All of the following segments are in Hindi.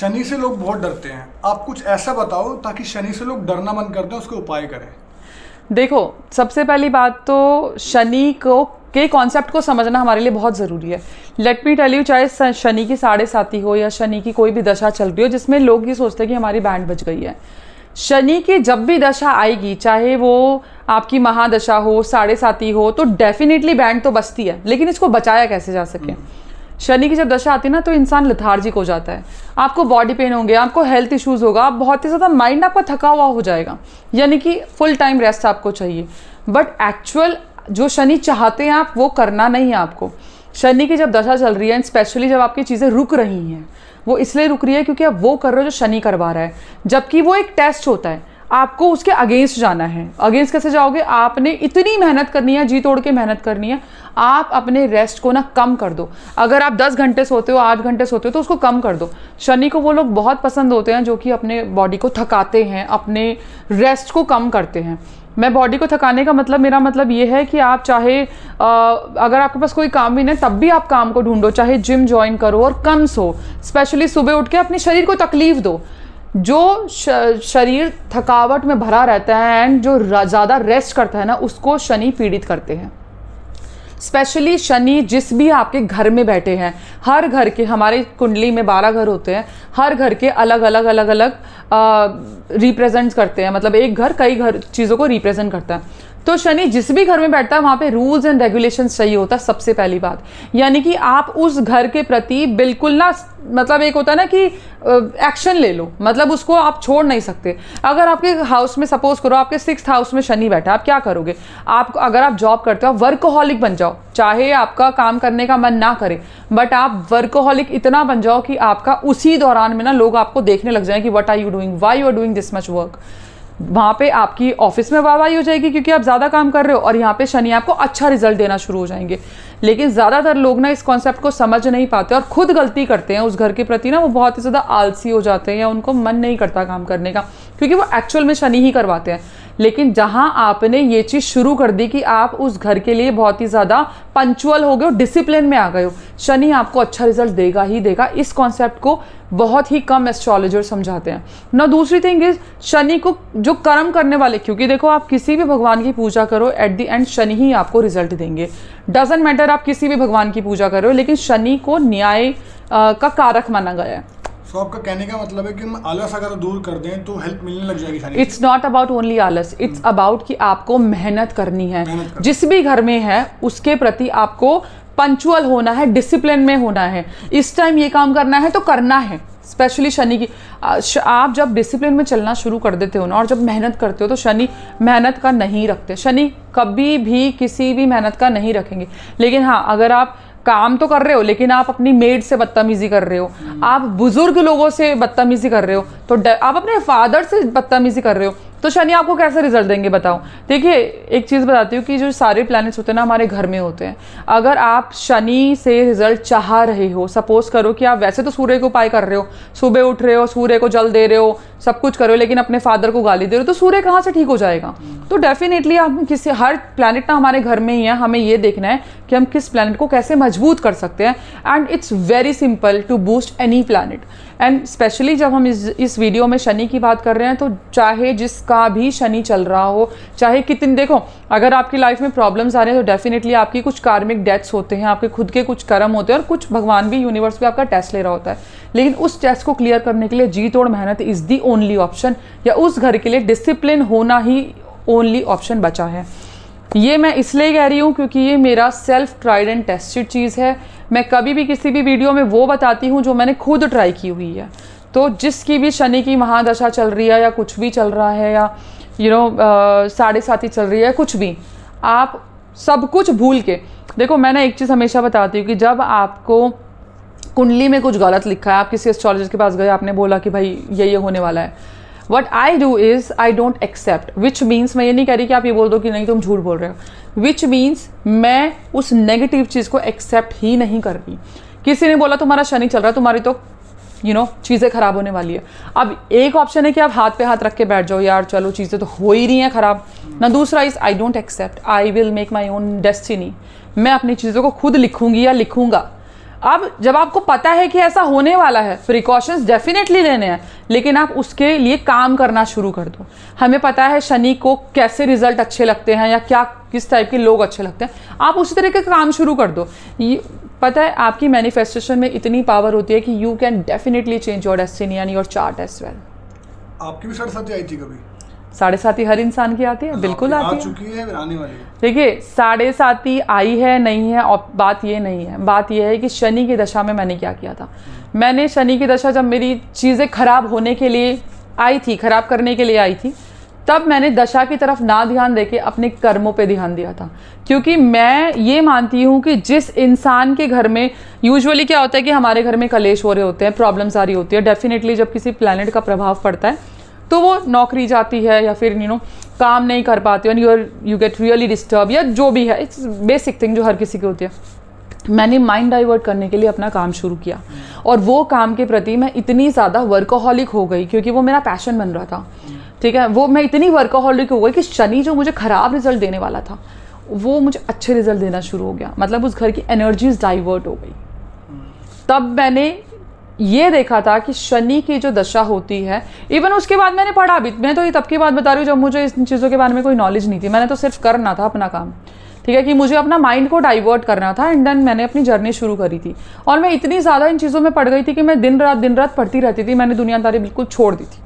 शनि से लोग बहुत डरते हैं, आप कुछ ऐसा बताओ ताकि शनि से लोग डरना बंद कर दें, उसके उपाय करें। देखो, सबसे पहली बात तो शनि को के कॉन्सेप्ट को समझना हमारे लिए बहुत ज़रूरी है। लेट मी टेल यू, चाहे शनि की 7.5 हो या शनि की कोई भी दशा चल रही हो जिसमें लोग ये सोचते हैं कि हमारी बैंड बज गई है, शनि की जब भी दशा आएगी, चाहे वो आपकी महादशा हो, 7.5 हो, तो डेफिनेटली बैंड तो बजती है। लेकिन इसको बचाया कैसे जा सके? शनि की जब दशा आती है ना, तो इंसान लेथार्जिक हो जाता है, आपको बॉडी पेन होंगे, आपको हेल्थ इश्यूज होगा, आप बहुत ही ज़्यादा माइंड आपका थका हुआ हो जाएगा, यानी कि फुल टाइम रेस्ट आपको चाहिए। बट एक्चुअल जो शनि चाहते हैं आप वो करना नहीं है आपको। शनि की जब दशा चल रही है, एंड स्पेशली जब आपकी चीज़ें रुक रही हैं, वो इसलिए रुक रही है क्योंकि आप वो कर रहे हो जो शनि करवा रहा है, जबकि वो एक टेस्ट होता है, आपको उसके अगेंस्ट जाना है। अगेंस्ट कैसे जाओगे? आपने इतनी मेहनत करनी है, जी तोड़ के मेहनत करनी है। आप अपने रेस्ट को ना कम कर दो। अगर आप 10 घंटे सोते हो, 8 घंटे सोते हो, तो उसको कम कर दो। शनि को वो लोग बहुत पसंद होते हैं जो कि अपने बॉडी को थकाते हैं, अपने रेस्ट को कम करते हैं। मैं बॉडी को थकाने का मतलब, मेरा मतलब ये है कि आप चाहे अगर आपके पास कोई काम भी नहीं तब भी आप काम को ढूंढो, चाहे जिम ज्वाइन करो और कम सो, स्पेशली सुबह उठ के अपने शरीर को तकलीफ दो। जो शरीर थकावट में भरा रहता है एंड जो ज़्यादा रेस्ट करता है ना, उसको शनि पीड़ित करते हैं। स्पेशली शनि जिस भी आपके घर में बैठे हैं, हर घर के, हमारे कुंडली में 12 घर होते हैं, हर घर के अलग अलग रिप्रेजेंट करते हैं, मतलब एक घर कई घर चीज़ों को रिप्रेजेंट करता है। तो शनि जिस भी घर में बैठता है वहाँ पे रूल्स एंड रेगुलेशंस चाहिए होता है, सबसे पहली बात। यानी कि आप उस घर के प्रति बिल्कुल ना, मतलब एक होता है ना कि एक्शन ले लो, मतलब उसको आप छोड़ नहीं सकते। अगर आपके हाउस में सपोज करो आपके 6th हाउस में शनि बैठा है, आप क्या करोगे? आप अगर आप जॉब करते हो, वर्कोहॉलिक बन जाओ, चाहे आपका काम करने का मन ना करे, बट आप वर्कोहॉलिक इतना बन जाओ कि आपका उसी दौरान में ना लोग आपको देखने लग जाए कि what are you doing, why you are doing this much work. वहाँ पे आपकी ऑफिस में वाहवाही हो जाएगी क्योंकि आप ज़्यादा काम कर रहे हो, और यहाँ पे शनि आपको अच्छा रिजल्ट देना शुरू हो जाएंगे। लेकिन ज़्यादातर लोग ना इस कॉन्सेप्ट को समझ नहीं पाते और खुद गलती करते हैं उस घर के प्रति ना, वो बहुत ही ज़्यादा आलसी हो जाते हैं या उनको मन नहीं करता काम करने का, क्योंकि वो एक्चुअल में शनि ही करवाते हैं। लेकिन जहां आपने ये चीज़ शुरू कर दी कि आप उस घर के लिए बहुत ही ज़्यादा पंचुअल हो गए हो, डिसिप्लिन में आ गए हो, शनि आपको अच्छा रिजल्ट देगा ही देगा। इस कॉन्सेप्ट को बहुत ही कम एस्ट्रोलॉजर समझाते हैं ना। दूसरी थिंग इज, शनि को जो कर्म करने वाले, क्योंकि देखो आप किसी भी भगवान की पूजा करो, एट द एंड शनि ही आपको रिजल्ट देंगे। डजंट मैटर आप किसी भी भगवान की पूजा कर रहे हो, लेकिन शनि को न्याय का कारक माना गया है। तो आपका कहने का मतलब है कि हम आलस अगर दूर कर दें तो हेल्प मिलने लग जाएगी शनि से? इट्स नॉट अबाउट ओनली आलस, इट्स अबाउट कि आपको मेहनत करनी है। जिस भी घर में है उसके प्रति आपको पंचुअल होना है, डिसिप्लिन में होना है। इस टाइम ये काम करना है तो करना है। स्पेशली शनि की, आप जब डिसिप्लिन में चलना शुरू कर देते हो ना, और जब मेहनत करते हो, तो शनि मेहनत का नहीं रखते। शनि कभी भी किसी भी मेहनत का नहीं रखेंगे। लेकिन हाँ, अगर आप काम तो कर रहे हो लेकिन आप अपनी मेड से बदतमीजी कर रहे हो, आप बुजुर्ग लोगों से बदतमीजी कर रहे हो, तो आप अपने फादर से बदतमीजी कर रहे हो, तो शनि आपको कैसे रिजल्ट देंगे बताओ? देखिए, एक चीज़ बताती हूँ कि जो सारे प्लैनेट्स होते हैं ना, हमारे घर में होते हैं। अगर आप शनि से रिजल्ट चाह रहे हो, सपोज करो कि आप वैसे तो सूर्य को उपाय कर रहे हो, सुबह उठ रहे हो, सूर्य को जल दे रहे हो, सब कुछ कर रहे हो, लेकिन अपने फादर को गाली दे रहे हो, तो सूर्य कहाँ से ठीक हो जाएगा? तो डेफिनेटली हम किसी, हर प्लैनेट ना हमारे घर में ही है, हमें ये देखना है कि हम किस प्लैनेट को कैसे मजबूत कर सकते हैं। And it's very simple to boost any planet. And specially जब हम इस वीडियो में शनि की बात कर रहे हैं, तो चाहे जिसका भी शनि चल रहा हो, चाहे कितनी, देखो अगर आपकी लाइफ में प्रॉब्लम्स आ रहे हैं तो डेफिनेटली आपकी कुछ कार्मिक डेथ्स होते हैं, आपके खुद के कुछ कर्म होते हैं, और कुछ भगवान भी, यूनिवर्स भी आपका टेस्ट ले रहा होता है। लेकिन उस टेस्ट को क्लियर करने के लिए जी तोड़ मेहनत इज़ दी ओनली ऑप्शन, या उस घर के लिए डिसिप्लिन होना ही ओनली ऑप्शन बचा है। ये मैं इसलिए कह रही हूँ क्योंकि ये मेरा सेल्फ ट्राइड एंड टेस्टेड चीज़ है। मैं कभी भी किसी भी वीडियो में वो बताती हूँ जो मैंने खुद ट्राई की हुई है। तो जिसकी भी शनि की महादशा चल रही है, या कुछ भी चल रहा है, या 7.5 चल रही है, कुछ भी, आप सब कुछ भूल के देखो। मैंने एक चीज़ हमेशा बताती हूँ कि जब आपको कुंडली में कुछ गलत लिखा है, आप किसी एस्ट्रोलॉजर के पास गए, आपने बोला कि भाई ये होने वाला है, What I do is I don't accept, which means, मैं ये नहीं कह रही कि आप ये बोल दो कि नहीं तुम झूठ बोल रहे हो, which means मैं उस नेगेटिव चीज़ को एक्सेप्ट ही नहीं कर रही। किसी ने बोला तुम्हारा शनि चल रहा है, तुम्हारी तो चीज़ें खराब होने वाली है। अब एक ऑप्शन है कि आप हाथ पे हाथ रख के बैठ जाओ, यार चलो चीज़ें तो हो ही रही हैं खराब ना। दूसरा is I don't accept, I will make my own destiny. मैं अपनी चीज़ों को खुद लिखूंगी या लिखूंगा। अब जब आपको पता है कि ऐसा होने वाला है, प्रिकॉशंस डेफिनेटली लेने हैं, लेकिन आप उसके लिए काम करना शुरू कर दो। हमें पता है शनि को कैसे रिजल्ट अच्छे लगते हैं या क्या किस टाइप के लोग अच्छे लगते हैं, आप उसी तरीके का काम शुरू कर दो। ये पता है आपकी मैनिफेस्टेशन में इतनी पावर होती है कि you can definitely change your destiny and your chart as well. आपकी भी 7.5 आई थी कभी? 7.5 हर इंसान की आती है, बिल्कुल आती है। आ चुकी है, आने वाली है। देखिए 7.5 आई है नहीं है, और बात ये नहीं है, बात ये है कि शनि की दशा में मैंने क्या किया था। मैंने शनि की दशा जब मेरी चीज़ें खराब होने के लिए आई थी, खराब करने के लिए आई थी, तब मैंने दशा की तरफ ना ध्यान देके अपने कर्मों पे ध्यान दिया था। क्योंकि मैं ये मानती हूँ कि जिस इंसान के घर में यूजुअली क्या होता है कि हमारे घर में कलेश हो रहे होते हैं, प्रॉब्लम्स आ रही होती है, डेफिनेटली जब किसी प्लैनेट का प्रभाव पड़ता है तो वो नौकरी जाती है या फिर काम नहीं कर पाते हो, यू गेट रियली डिस्टर्ब, या जो भी है, इट्स बेसिक थिंग जो हर किसी की होती है। मैंने माइंड डाइवर्ट करने के लिए अपना काम शुरू किया, और वो काम के प्रति मैं इतनी ज़्यादा वर्कोहॉलिक हो गई, क्योंकि वो मेरा पैशन बन रहा था, ठीक है। वो मैं इतनी वर्कोहॉलिक हो गई कि शनि जो मुझे ख़राब रिजल्ट देने वाला था वो मुझे अच्छे रिजल्ट देना शुरू हो गया। मतलब उस घर की एनर्जीज डाइवर्ट हो गई। तब मैंने ये देखा था कि शनि की जो दशा होती है, इवन उसके बाद मैंने पढ़ा भी, मैं तो ये तब की बात बता रही हूँ जब मुझे इन चीज़ों के बारे में कोई नॉलेज नहीं थी। मैंने तो सिर्फ करना था अपना काम, ठीक है, कि मुझे अपना माइंड को डाइवर्ट करना था, एंड देन मैंने अपनी जर्नी शुरू करी थी। और मैं इतनी ज़्यादा इन चीज़ों में पड़ गई थी कि मैं दिन रात पढ़ती रहती थी। मैंने दुनियादारी बिल्कुल छोड़ दी थी।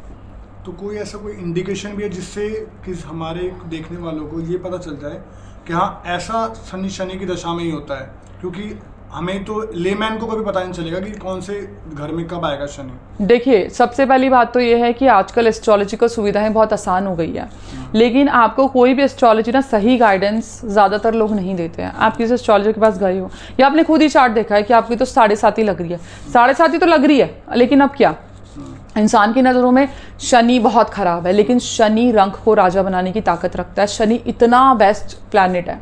तो कोई ऐसा कोई इंडिकेशन भी है जिससे कि हमारे देखने वालों को ये पता चल जाए कि हाँ ऐसा शनि की दशा में ही होता है? क्योंकि हमें तो लेमैन को कभी पता नहीं चलेगा कि कौन से घर में कब आएगा शनि। देखिए सबसे पहली बात तो ये है कि आजकल एस्ट्रोलॉजिकल सुविधाएं बहुत आसान हो गई है, लेकिन आपको कोई भी एस्ट्रोलॉजी ना सही गाइडेंस ज़्यादातर लोग नहीं देते हैं। आप किसी एस्ट्रोलॉजर के पास गए हो या आपने खुद ही चार्ट देखा है कि आपकी तो 7.5 लग रही है, 7.5 तो लग रही है, लेकिन अब क्या, इंसान की नज़रों में शनि बहुत ख़राब है, लेकिन शनि रंग को राजा बनाने की ताकत रखता है। शनि इतना बेस्ट प्लैनेट है,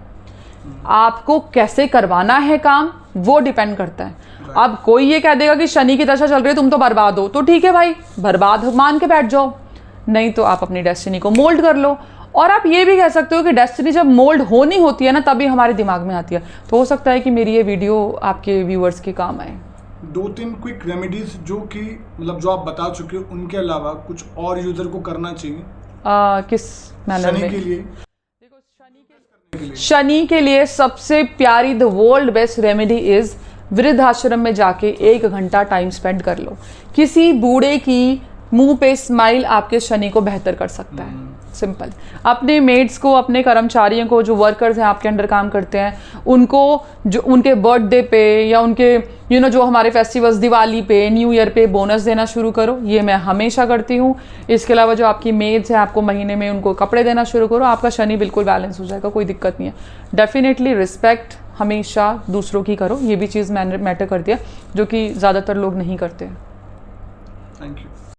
आपको कैसे करवाना है काम वो डिपेंड करता है। अब कोई ये कह देगा कि शनि की दशा चल रही है तुम तो बर्बाद हो, तो ठीक है भाई, बर्बाद मान के बैठ जाओ, नहीं तो आप अपनी डेस्टिनी को मोल्ड कर लो। और आप ये भी कह सकते हो कि डेस्टिनी जब मोल्ड होनी होती है ना, तभी हमारे दिमाग में आती है। तो हो सकता है कि मेरी ये वीडियो आपके व्यूअर्स के काम आए। 2-3 क्विक रेमेडीज जो कि मतलब जो आप बता चुके हो, उनके अलावा कुछ और यूजर को करना चाहिए किस मैनर में? शनि के लिए? शनि के लिए सबसे प्यारी the world best remedy is वृद्धाश्रम में जाके 1 घंटा टाइम स्पेंड कर लो। किसी बूढ़े की मुंह पे स्माइल आपके शनि को बेहतर कर सकता है। सिंपल। अपने मेड्स को, अपने कर्मचारियों को, जो वर्कर्स हैं आपके अंडर काम करते हैं, उनको जो उनके बर्थडे पे या उनके जो हमारे फेस्टिवल्स, दिवाली पे, न्यू ईयर पे बोनस देना शुरू करो। ये मैं हमेशा करती हूँ। इसके अलावा जो आपकी मेड्स हैं, आपको महीने में उनको कपड़े देना शुरू करो। आपका शनि बिल्कुल बैलेंस हो जाएगा, कोई दिक्कत नहीं है। डेफिनेटली रिस्पेक्ट हमेशा दूसरों की करो, ये भी चीज़ मैटर करती है जो कि ज़्यादातर लोग नहीं करते। Thank you.